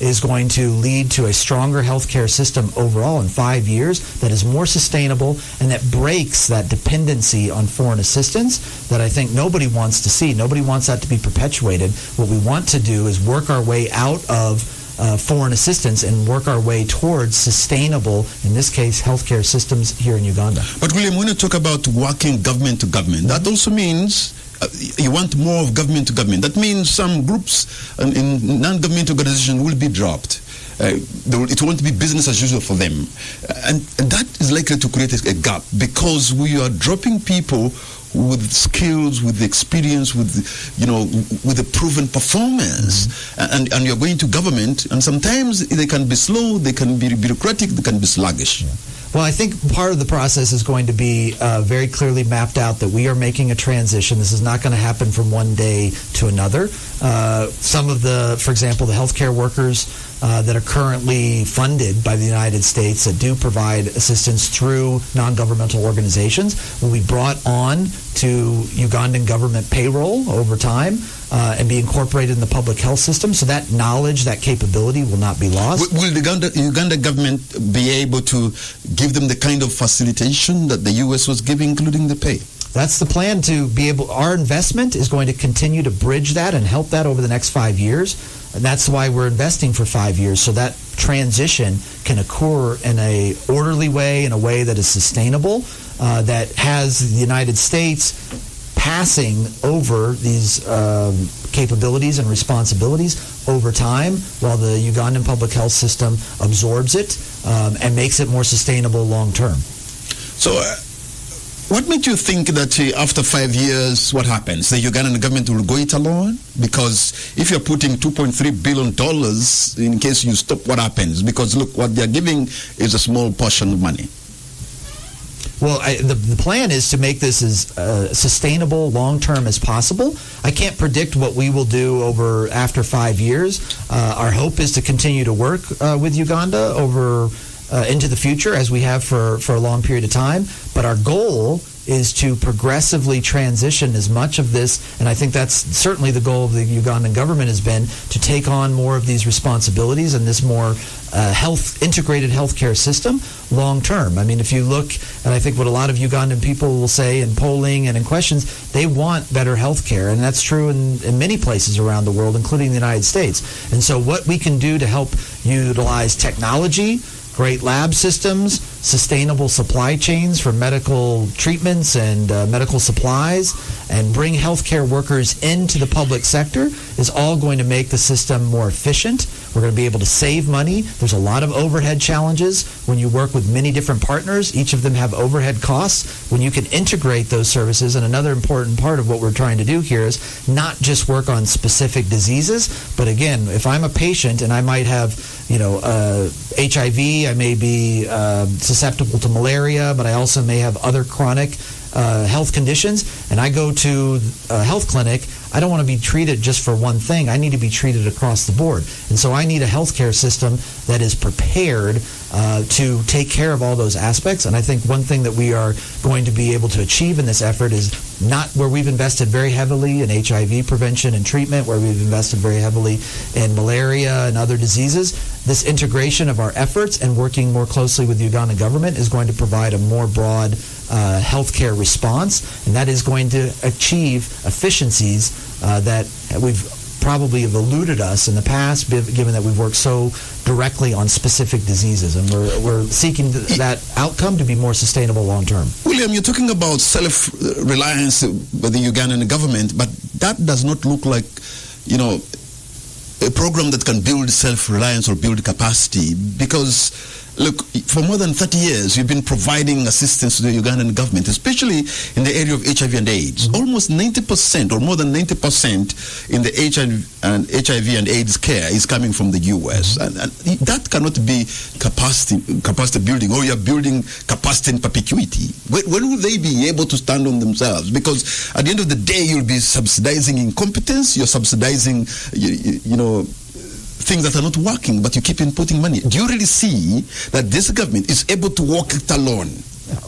is going to lead to a stronger healthcare system overall in 5 years that is more sustainable and that breaks that dependency on foreign assistance that I think nobody wants to see. Nobody wants that to be perpetuated. What we want to do is work our way out of foreign assistance and work our way towards sustainable, in this case, healthcare systems here in Uganda. But William, when you talk about working government to government, that also means you want more of government to government. That means some groups in non-government organizations will be dropped. It won't be business as usual for them. And that is likely to create a gap because we are dropping people with skills, with experience, with a proven performance, and you're going to government, and sometimes they can be slow, they can be bureaucratic, they can be sluggish. Yeah. Well, I think part of the process is going to be very clearly mapped out that we are making a transition. This is not going to happen from one day to another. Some of for example, the healthcare workers that are currently funded by the United States that do provide assistance through non-governmental organizations will be brought on to Ugandan government payroll over time and be incorporated in the public health system. So that knowledge, that capability will not be lost. Will the Uganda government be able to give them the kind of facilitation that the U.S. was giving, including the pay? That's the plan to be able. Our investment is going to continue to bridge that and help that over the next 5 years. And that's why we're investing for 5 years, so that transition can occur in a orderly way, in a way that is sustainable, that has the United States passing over these capabilities and responsibilities over time while the Ugandan public health system absorbs it and makes it more sustainable long term. So what made you think that after 5 years, what happens? The Ugandan government will go it alone? Because if you're putting $2.3 billion in case you stop, what happens? Because look, what they're giving is a small portion of money. Well, the plan is to make this as sustainable long-term as possible. I can't predict what we will do after 5 years. Our hope is to continue to work with Uganda over into the future, as we have for a long period of time. But our goal is to progressively transition as much of this, and I think that's certainly the goal of the Ugandan government has been, to take on more of these responsibilities and this more integrated healthcare system long term. I mean, if you look, and I think what a lot of Ugandan people will say in polling and in questions, they want better healthcare, and that's true in many places around the world, including the United States. And so what we can do to help utilize technology, great lab systems, sustainable supply chains for medical treatments and medical supplies, and bring healthcare workers into the public sector is all going to make the system more efficient. We're going to be able to save money. There's a lot of overhead challenges when you work with many different partners. Each of them have overhead costs. When you can integrate those services, and another important part of what we're trying to do here is not just work on specific diseases, but again, if I'm a patient and I might have, HIV, I may be susceptible to malaria, but I also may have other chronic health conditions, and I go to a health clinic, I don't want to be treated just for one thing. I need to be treated across the board. And so I need a healthcare system that is prepared to take care of all those aspects. And I think one thing that we are going to be able to achieve in this effort is not where we've invested very heavily in HIV prevention and treatment, where we've invested very heavily in malaria and other diseases. This integration of our efforts and working more closely with the Ugandan government is going to provide a more broad healthcare response, and that is going to achieve efficiencies that we've probably have eluded us in the past, given that we've worked so directly on specific diseases, and we're seeking that outcome to be more sustainable long term. William, you're talking about self-reliance by the Ugandan government, but that does not look like, a program that can build self-reliance or build capacity, because look, for more than 30 years, you've been providing assistance to the Ugandan government, especially in the area of HIV and AIDS. Mm-hmm. Almost 90% or more than 90% in the HIV and AIDS care is coming from the U.S. Mm-hmm. And that cannot be capacity building, or you're building capacity in perpetuity. When will they be able to stand on themselves? Because at the end of the day, you'll be subsidizing incompetence, you're subsidizing, things that are not working, but you keep inputting money. Do you really see that this government is able to walk it alone?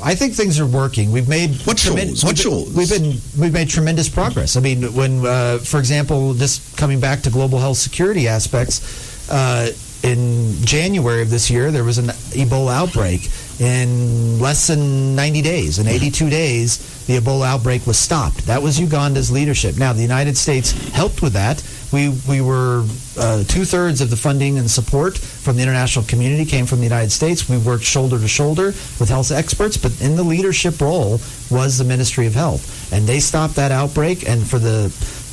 I think things are working. We've made We've made tremendous progress. I mean, when, for example, just coming back to global health security aspects, in January of this year, there was an Ebola outbreak. In less than 90 days, in 82 days, the Ebola outbreak was stopped. That was Uganda's leadership. Now, the United States helped with that. We were two-thirds of the funding and support from the international community came from the United States. We worked shoulder to shoulder with health experts, but in the leadership role was the Ministry of Health. And they stopped that outbreak, and for the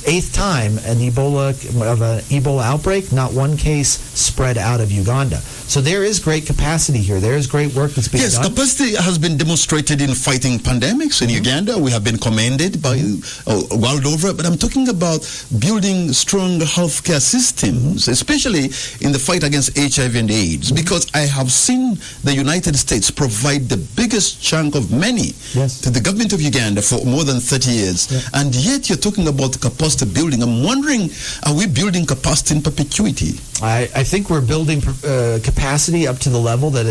8th time an Ebola outbreak, not one case spread out of Uganda. So there is great capacity here. There is great work that's being done. Yes, capacity has been demonstrated in fighting pandemics in Uganda. We have been commended by world over. But I'm talking about building strong healthcare systems, especially in the fight against HIV and AIDS, because I have seen the United States provide the biggest chunk of money to the government of Uganda for more than 30 years. And yet you're talking about capacity building. I'm wondering, are we building capacity in perpetuity? I think we're building capacity up to the level that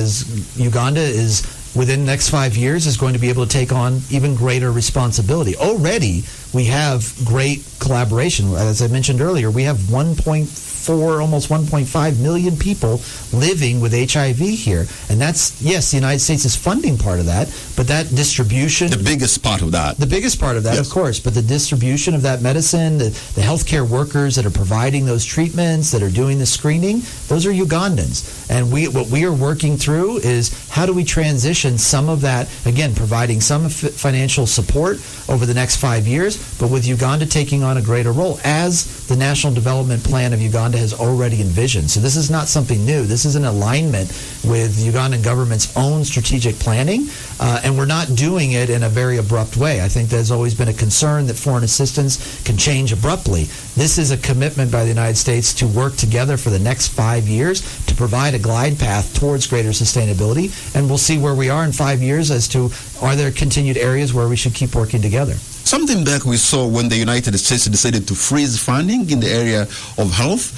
Uganda is within the next 5 years is going to be able to take on even greater responsibility. Already, we have great collaboration. As I mentioned earlier, we have 1.4, almost 1.5 million people living with HIV here. And that's, yes, the United States is funding part of that, but that distribution... The biggest part of that. The biggest part of that, of course, but the distribution of that medicine, the healthcare workers that are providing those treatments, that are doing the screening, those are Ugandans. And what we are working through is how do we transition some of that, again, providing some financial support over the next 5 years, but with Uganda taking on a greater role, as the National Development Plan of Uganda has already envisioned. So this is not something new. This is an alignment with the Ugandan government's own strategic planning, and we're not doing it in a very abrupt way. I think there's always been a concern that foreign assistance can change abruptly. This is a commitment by the United States to work together for the next 5 years to provide a glide path towards greater sustainability, and we'll see where we are in 5 years as to are there continued areas where we should keep working together. Something that we saw when the United States decided to freeze funding in the area of health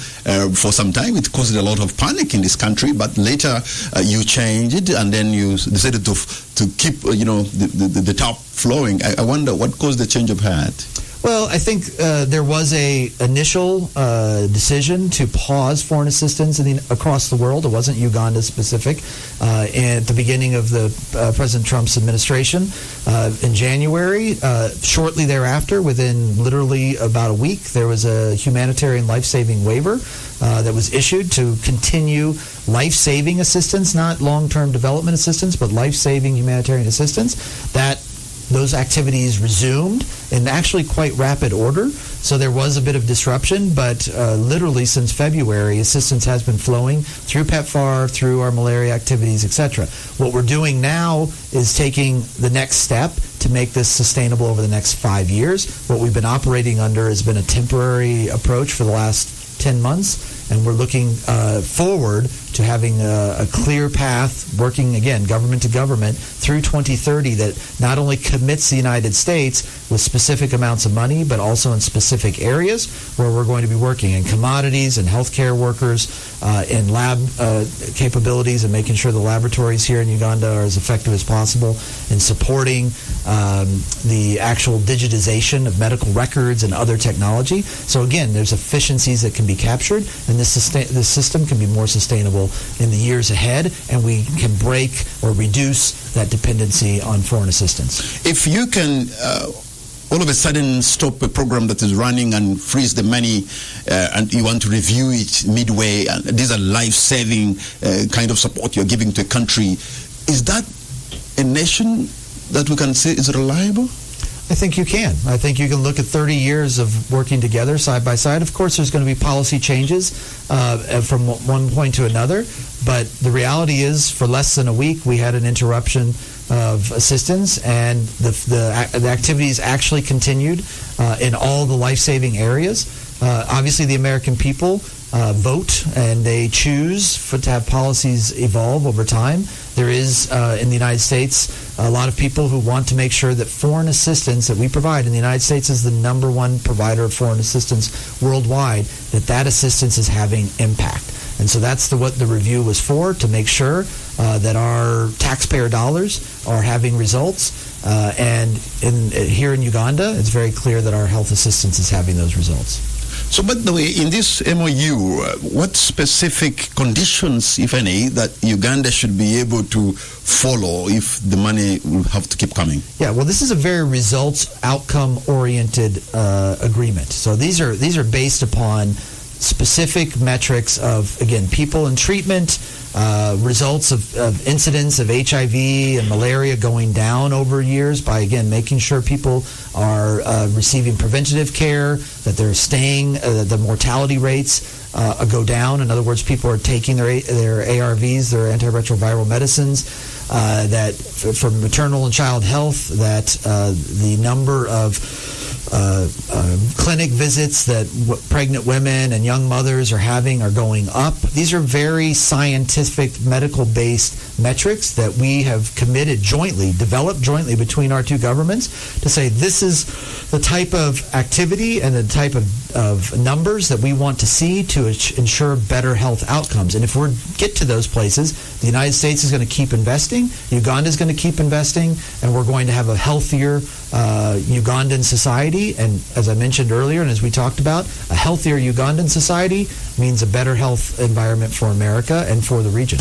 for some time. It caused a lot of panic in this country, but later you changed it, and then you decided to keep the top flowing. I wonder what caused the change of heart. Well, I think there was a initial decision to pause foreign assistance across the world. It wasn't Uganda specific. At the beginning of the President Trump's administration in January, shortly thereafter, within literally about a week, there was a humanitarian life-saving waiver that was issued to continue life-saving assistance, not long-term development assistance, but life-saving humanitarian assistance. Those activities resumed in actually quite rapid order. So there was a bit of disruption, but literally since February, assistance has been flowing through PEPFAR, through our malaria activities, etc. What we're doing now is taking the next step to make this sustainable over the next 5 years. What we've been operating under has been a temporary approach for the last 10 months, and we're looking forward to having a clear path, working, again, government to government, through 2030 that not only commits the United States with specific amounts of money, but also in specific areas where we're going to be working in commodities and healthcare workers, in lab capabilities and making sure the laboratories here in Uganda are as effective as possible, in supporting the actual digitization of medical records and other technology. So again, there's efficiencies that can be captured, and this system can be more sustainable in the years ahead, and we can break or reduce that dependency on foreign assistance. If you can all of a sudden stop a program that is running and freeze the money, and you want to review it midway, and these are life-saving kind of support you're giving to a country, is that a nation that we can say is reliable? I think you can. I think you can look at 30 years of working together side by side. Of course, there's going to be policy changes from one point to another, but the reality is for less than a week we had an interruption of assistance, and the activities actually continued in all the life-saving areas. Obviously, the American people vote, and they choose to have policies evolve over time. There is, in the United States, a lot of people who want to make sure that foreign assistance that we provide, and the United States is the #1 provider of foreign assistance worldwide, that assistance is having impact. And so that's what the review was for, to make sure that our taxpayer dollars are having results. And here in Uganda, it's very clear that our health assistance is having those results. So, by the way, in this MOU, what specific conditions, if any, that Uganda should be able to follow if the money will have to keep coming? Yeah, well, this is a very results outcome-oriented agreement. So these are based upon specific metrics of, again, people in treatment, results of incidents of HIV and malaria going down over years by, again, making sure people are receiving preventative care, that they're staying, the mortality rates go down. In other words, people are taking their ARVs, their antiretroviral medicines, that for maternal and child health, that the number of clinic visits that pregnant women and young mothers are having are going up. These are very scientific, medical-based metrics that we have committed jointly, developed jointly between our two governments to say this is the type of activity and the type of numbers that we want to see to ensure better health outcomes. And if we get to those places, the United States is going to keep investing, Uganda is going to keep investing, and we're going to have a healthier Ugandan society. And as I mentioned earlier, and as we talked about, a healthier Ugandan society means a better health environment for America and for the region.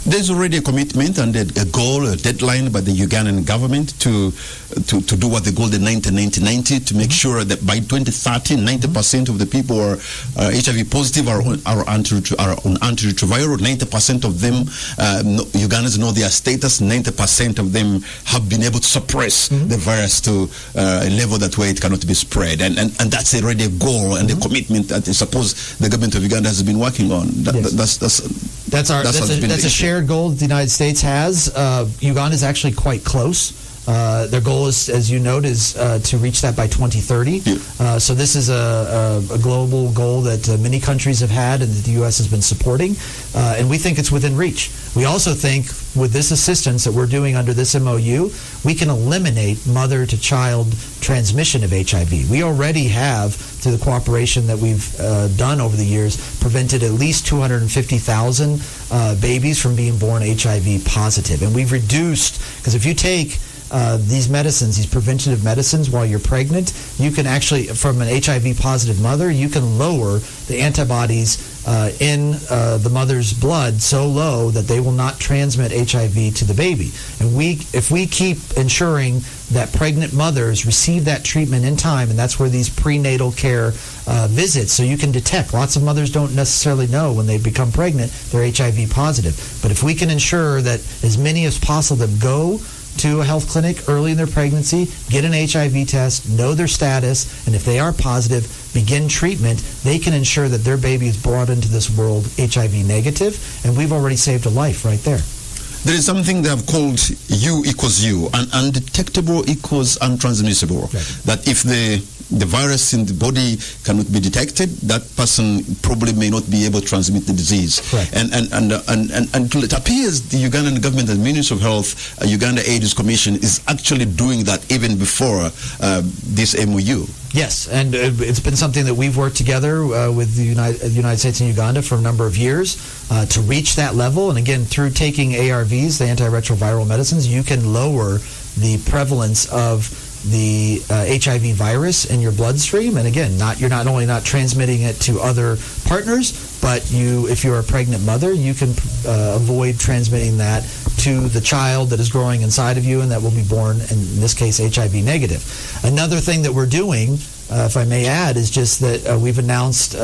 There's already a commitment and a goal, a deadline by the Ugandan government to do what they call the 90-90-90, to make sure that by 2030, 90% of the people are HIV positive, are on antiretroviral. 90% of them, Ugandans know their status. 90% of them have been able to suppress the virus to a level that way it cannot be spread. And that's already a goal and a commitment that I suppose the government of Uganda has been working on. That's a shared goal that the United States has. Uganda is actually quite close. Their goal is, as you note, is to reach that by 2030. Yeah. So this is a global goal that many countries have had and that the U.S. has been supporting, and we think it's within reach. We also think with this assistance that we're doing under this MOU, we can eliminate mother-to-child transmission of HIV. We already have, through the cooperation that we've done over the years, prevented at least 250,000 babies from being born HIV positive. And we've reduced, because if you take these medicines, these preventative medicines while you're pregnant, you can actually, from an HIV positive mother, you can lower the antibodies in the mother's blood so low that they will not transmit HIV to the baby. And if we keep ensuring that pregnant mothers receive that treatment in time, and that's where these prenatal care visits, so you can detect. Lots of mothers don't necessarily know when they become pregnant they're HIV positive. But if we can ensure that as many as possible that go to a health clinic early in their pregnancy, get an HIV test, know their status, and if they are positive, begin treatment, they can ensure that their baby is brought into this world HIV negative, and we've already saved a life right there. There is something they have called U equals U, undetectable equals untransmissible. Right. That if the virus in the body cannot be detected, that person probably may not be able to transmit the disease. Right. And it appears the Ugandan government and Ministry of Health, Uganda AIDS Commission is actually doing that even before this MOU. Yes, and it's been something that we've worked together with the United States and Uganda for a number of years to reach that level. And again, through taking ARVs, the antiretroviral medicines, you can lower the prevalence of the HIV virus in your bloodstream. And again, you're not only not transmitting it to other partners, but if you're a pregnant mother, you can avoid transmitting that to the child that is growing inside of you and that will be born, in this case, HIV negative. Another thing that we're doing, if I may add, is just that we've announced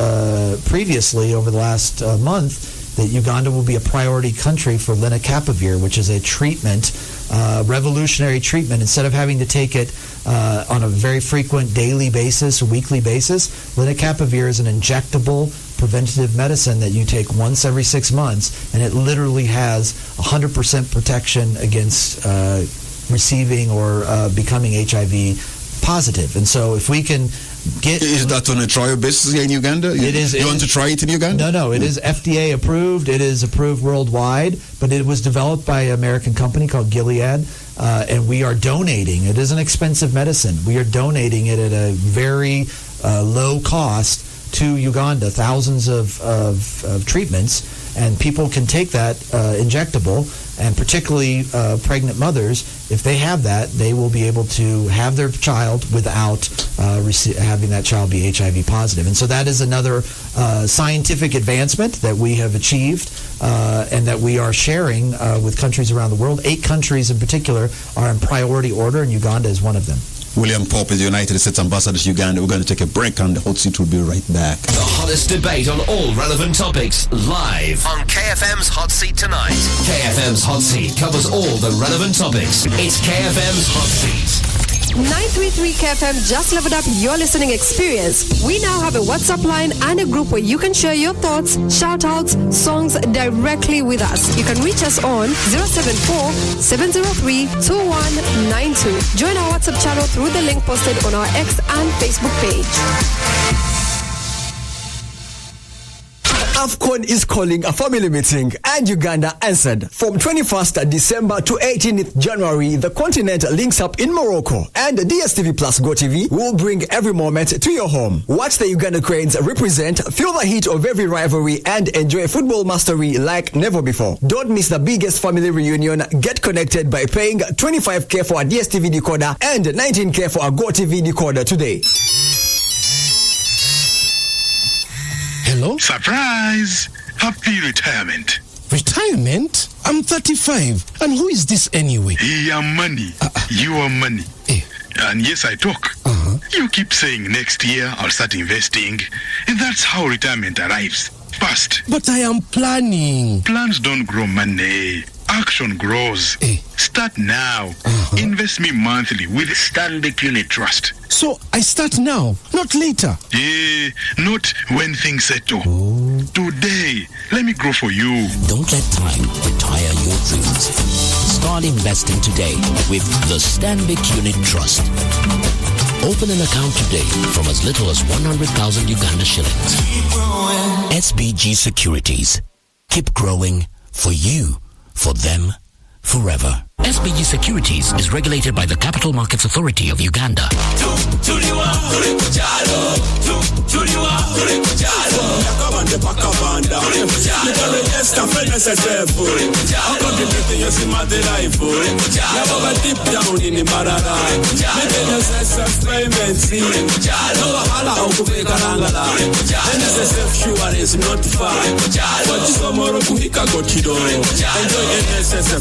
previously over the last month that Uganda will be a priority country for lenacapavir, which is a treatment, revolutionary treatment. Instead of having to take it on a very frequent daily basis or weekly basis, lenacapavir is an injectable preventative medicine that you take once every 6 months, and it literally has 100% protection against receiving or becoming HIV positive. And so if we can get... Is that on a trial basis here in Uganda? It is. You want to try it in Uganda? No. It is FDA approved. It is approved worldwide, but it was developed by an American company called Gilead, and we are donating. It is an expensive medicine. We are donating it at a very low cost to Uganda, thousands of treatments, and people can take that injectable, and particularly pregnant mothers, if they have that, they will be able to have their child without having that child be HIV positive. And so that is another scientific advancement that we have achieved and that we are sharing with countries around the world. 8 countries in particular are in priority order, and Uganda is one of them. William Pope is the United States Ambassador to Uganda. We're going to take a break, and the hot seat will be right back. The hottest debate on all relevant topics, live on KFM's Hot Seat tonight. KFM's Hot Seat covers all the relevant topics. It's KFM's Hot Seat. 933 KFM just leveled up your listening experience. We now have a WhatsApp line and a group where you can share your thoughts, shout-outs, songs directly with us. You can reach us on 074-703-2192. Join our WhatsApp channel through the link posted on our X and Facebook page. AFCON is calling a family meeting, and Uganda answered. From 21st December to 18th January, the continent links up in Morocco, and DSTV Plus GoTV will bring every moment to your home. Watch the Uganda Cranes represent, feel the heat of every rivalry, and enjoy football mastery like never before. Don't miss the biggest family reunion. Get connected by paying 25k for a DSTV decoder and 19k for a GoTV decoder today. Hello? Surprise! Happy retirement. Retirement? I'm 35. And who is this anyway? Your money. Your money. Eh. And yes, I talk. You keep saying next year I'll start investing. And that's how retirement arrives. Fast. But I am planning. Plans don't grow money. Action grows. Eh. Start now. Invest me monthly with Stanbic Unit Trust. So I start now, not later. Not when things settle. Today. Let me grow for you. Don't let time retire your dreams. Start investing today with the Stanbic Unit Trust. Open an account today from as little as 100,000 Uganda shillings. SBG Securities. Keep growing for you, for them, forever. SBG Securities is regulated by the Capital Markets Authority of Uganda.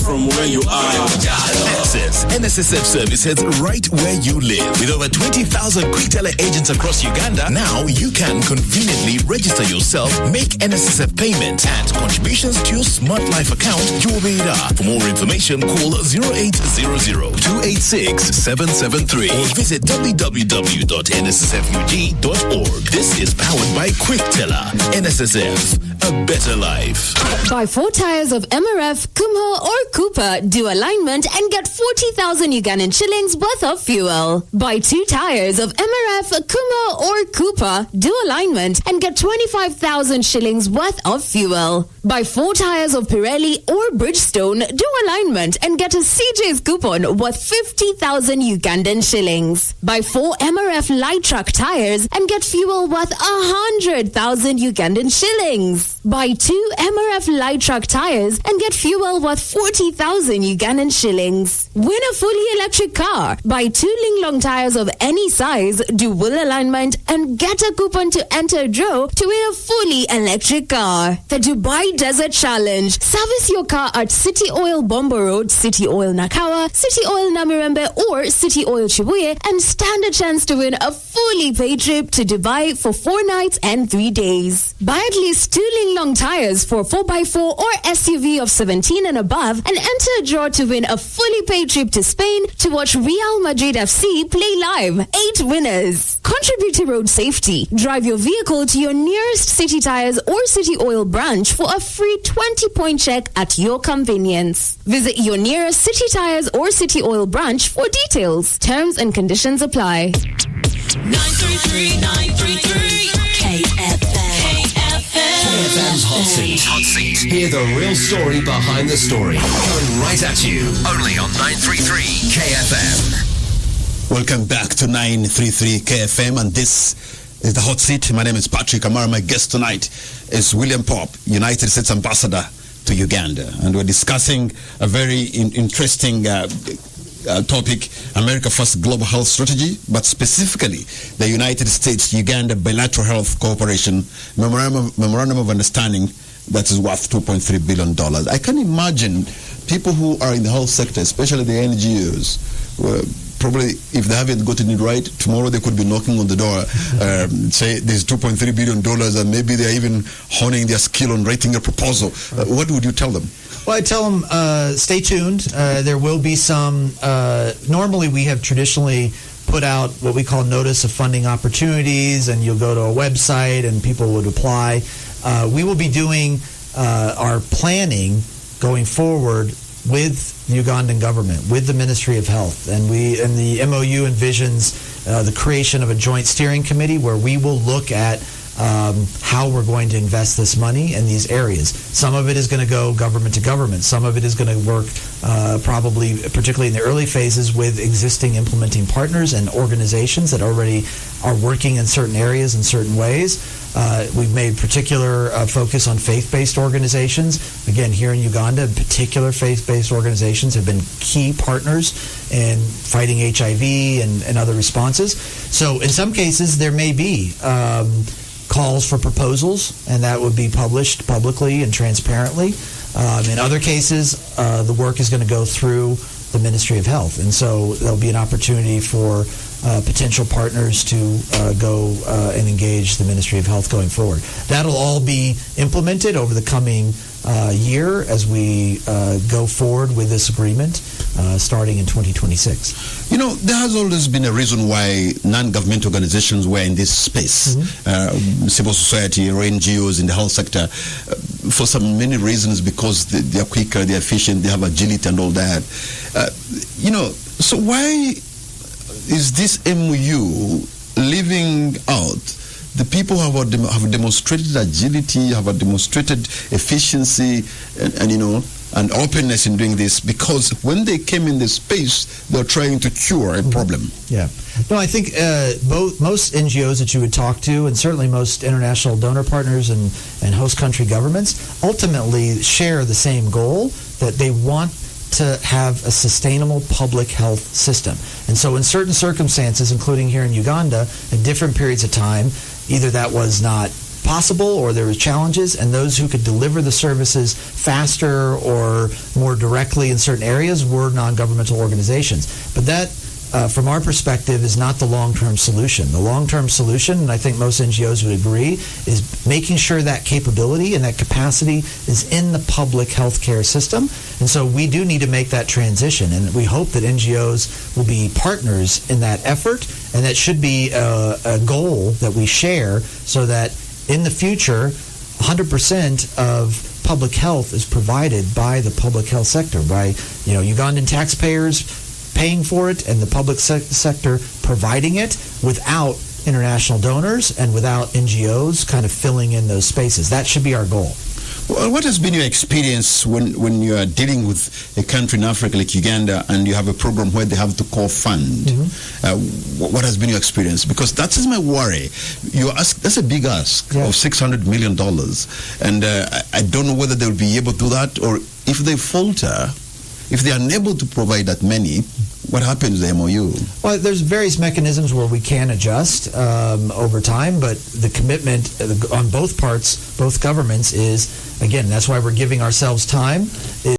From where you are. Access NSSF services right where you live. With over 20,000 quick teller agents across Uganda, now you can conveniently register yourself, make NSSF payments and contributions to your Smart Life account, Jobeda. For more information, call 0800-286-773 or visit www.nssfug.org. This is powered by Quick Teller. NSSF, a better life. Buy 4 tires of MRF, Kumho or Cooper, do alignment and get 40,000 Ugandan shillings worth of fuel. Buy 2 tires of MRF, Kumho or Cooper, do alignment and get 25,000 shillings worth of fuel. Buy 4 tires of Pirelli or Bridgestone, do alignment and get a CJ's coupon worth 50,000 Ugandan shillings. Buy 4 MRF light truck tires and get fuel worth 100,000 Ugandan shillings. Buy 2 MRF light truck tires and get fuel worth 40,000 Ugandan shillings. Win a fully electric car. Buy 2 Linglong tires of any size, do wheel alignment and get a coupon to enter a draw to win a fully electric car. The Dubai Desert Challenge. Service your car at City Oil Bombo Road, City Oil Nakawa, City Oil Namirembe or City Oil Chibuye and stand a chance to win a fully paid trip to Dubai for 4 nights and 3 days. Buy at least 2 Linglong tires for 4x4 or SUV of 17 and above and enter a draw to win a fully paid trip to Spain to watch Real Madrid FC play live. 8 winners. Contribute to road safety. Drive your vehicle to your nearest City Tires or City Oil branch for a free 20-point check at your convenience. Visit your nearest City Tires or City Oil branch for details. Terms and conditions apply. 933 KFM's Hot Seat. Hot Seat. Hear the real story behind the story. Coming right at you. Only on 933 KFM. Welcome back to 933 KFM, and this is the hot seat. My name is Patrick Amara. My guest tonight is William Pope, United States Ambassador to Uganda. And we're discussing a very interesting topic, America First Global Health Strategy, but specifically the United States-Uganda Bilateral Health Cooperation Memorandum of Understanding that is worth $2.3 billion. I can imagine people who are in the health sector, especially the NGOs, probably if they haven't gotten it right, tomorrow they could be knocking on the door, say there's $2.3 billion and maybe they're even honing their skill on writing a proposal. What would you tell them? Well, I tell them, stay tuned. There will be some, normally we have traditionally put out what we call notice of funding opportunities, and you'll go to a website and people would apply. We will be doing our planning going forward with the Ugandan government, with the Ministry of Health, and the MOU envisions the creation of a joint steering committee where we will look at how we're going to invest this money in these areas. Some of it is going to go government to government. Some of it is going to work probably, particularly in the early phases, with existing implementing partners and organizations that already are working in certain areas in certain ways. We've made particular focus on faith-based organizations. Again, here in Uganda, in particular, faith-based organizations have been key partners in fighting HIV and other responses. So in some cases, there may be calls for proposals, and that would be published publicly and transparently. In other cases, the work is going to go through the Ministry of Health, and so there'll be an opportunity for potential partners to go and engage the Ministry of Health going forward. That'll all be implemented over the coming year as we go forward with this agreement starting in 2026. You know, there has always been a reason why non-government organizations were in this space, civil society or NGOs in the health sector, for some many reasons, because they are quicker, they are efficient, they have agility and all that. So why is this MOU leaving out the people who have demonstrated agility, have demonstrated efficiency, and openness in doing this? Because when they came in this space, they're trying to cure a problem. Yeah. No, I think most NGOs that you would talk to, and certainly most international donor partners and host country governments, ultimately share the same goal, that they want to have a sustainable public health system. And so in certain circumstances, including here in Uganda, at different periods of time, either that was not possible or there were challenges, and those who could deliver the services faster or more directly in certain areas were non-governmental organizations. But that, from our perspective, is not the long-term solution. The long-term solution, and I think most NGOs would agree, is making sure that capability and that capacity is in the public healthcare system. And so we do need to make that transition, and we hope that NGOs will be partners in that effort, and that should be a goal that we share, so that in the future, 100% of public health is provided by the public health sector, by Ugandan taxpayers paying for it, and the public sector providing it, without international donors and without NGOs kind of filling in those spaces. That should be our goal. Well, what has been your experience when you are dealing with a country in Africa like Uganda and you have a program where they have to co-fund? What has been your experience? Because that is my worry. That's a big ask of $600 million. And I don't know whether they'll be able to do that, or if they falter, if they are unable to provide that many, what happens to the MOU? Well, there's various mechanisms where we can adjust over time, but the commitment on both parts, both governments, is, again, that's why we're giving ourselves time,